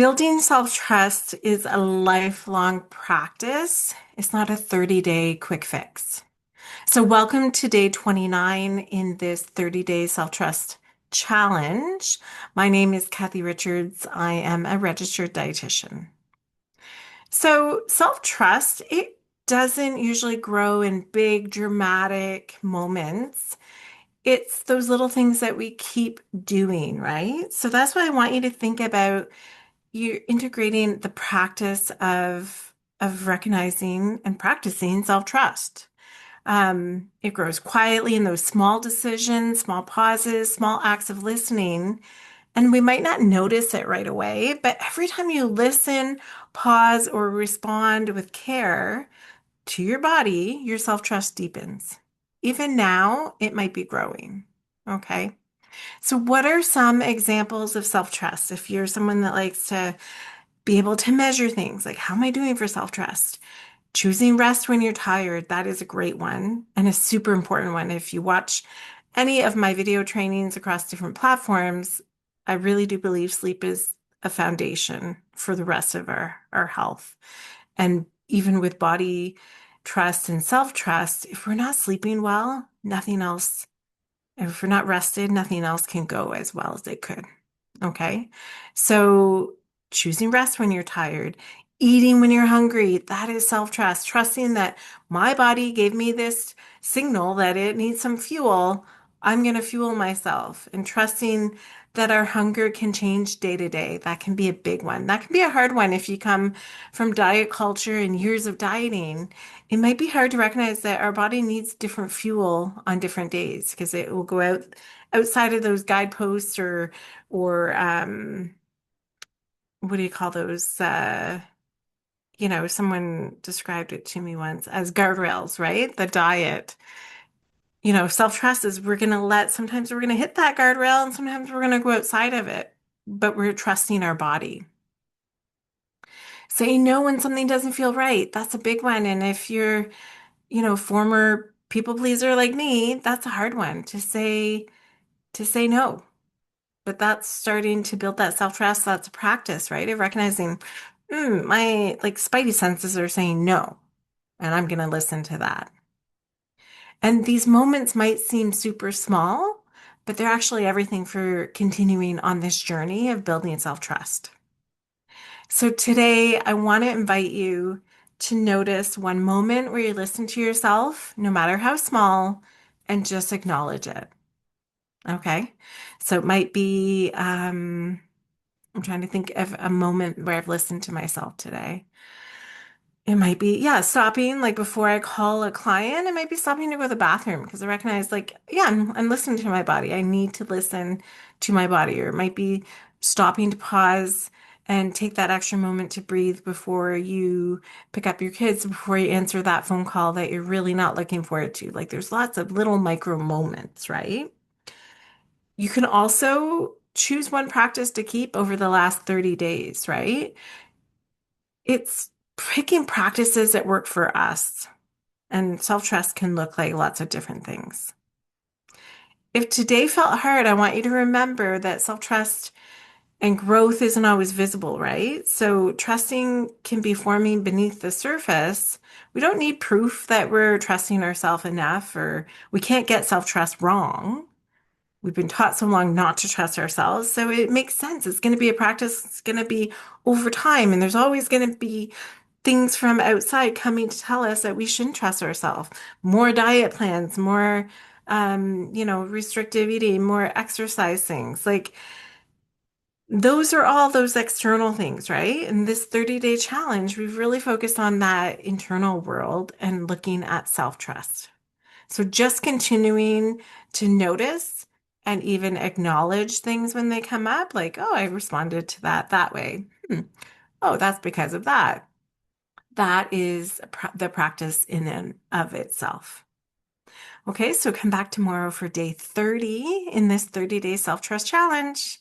Building self-trust is a lifelong practice. It's not a 30-day quick fix. So, welcome to day 29 in this 30-day self-trust challenge. My name is Kathy Richards. I am a registered dietitian. So, self-trust, it doesn't usually grow in big dramatic moments. It's those little things that we keep doing, right? So that's what I want you to think about. You're integrating the practice of recognizing and practicing self-trust. It grows quietly in those small decisions, small pauses, small acts of listening, and we might not notice it right away, but every time you listen, pause, or respond with care to your body, your self-trust deepens. Even now, it might be growing. Okay. So, what are some examples of self-trust? If you're someone that likes to be able to measure things, like how am I doing for self-trust? Choosing rest when you're tired, that is a great one and a super important one. If you watch any of my video trainings across different platforms, I really do believe sleep is a foundation for the rest of our health. And even with body trust and self-trust, if we're not sleeping well, nothing else, if we're not rested, nothing else can go as well as it could. Okay. So choosing rest when you're tired, eating when you're hungry, that is self-trust, trusting that my body gave me this signal that it needs some fuel. I'm going to fuel myself and trusting that our hunger can change day to day. That can be a big one. That can be a hard one if you come from diet culture and years of dieting. It might be hard to recognize that our body needs different fuel on different days because it will go outside of those guideposts or what do you call those? Someone described it to me once as guardrails, right? The diet. Self-trust is sometimes we're going to hit that guardrail and sometimes we're going to go outside of it, but we're trusting our body. Saying no when something doesn't feel right, that's a big one. And if you're, former people pleaser like me, that's a hard one to say no. But that's starting to build that self-trust. That's a practice, right? Of recognizing, my like spidey senses are saying no, and I'm going to listen to that. And these moments might seem super small, but they're actually everything for continuing on this journey of building self-trust. So today, I want to invite you to notice one moment where you listen to yourself, no matter how small, and just acknowledge it. Okay. So it might be, I'm trying to think of a moment where I've listened to myself today. It might be, yeah, stopping like before I call a client. It might be stopping to go to the bathroom because I recognize, like, yeah, I'm listening to my body. I need to listen to my body. Or it might be stopping to pause and take that extra moment to breathe before you pick up your kids, before you answer that phone call that you're really not looking forward to. Like, there's lots of little micro moments, right? You can also choose one practice to keep over the last 30 days, right? It's picking practices that work for us. And self-trust can look like lots of different things. If today felt hard, I want you to remember that self-trust and growth isn't always visible, right? So trusting can be forming beneath the surface. We don't need proof that we're trusting ourselves enough, or we can't get self-trust wrong. We've been taught so long not to trust ourselves. So it makes sense. It's going to be a practice. It's going to be over time. And there's always going to be things from outside coming to tell us that we shouldn't trust ourselves. More diet plans, more, restrictive eating, more exercise things. Like those are all those external things, right? In this 30-day challenge, we've really focused on that internal world and looking at self-trust. So just continuing to notice and even acknowledge things when they come up, like, oh, I responded to that way. Oh, that's because of that. That is the practice in and of itself. Okay, so come back tomorrow for day 30 in this 30-day self-trust challenge.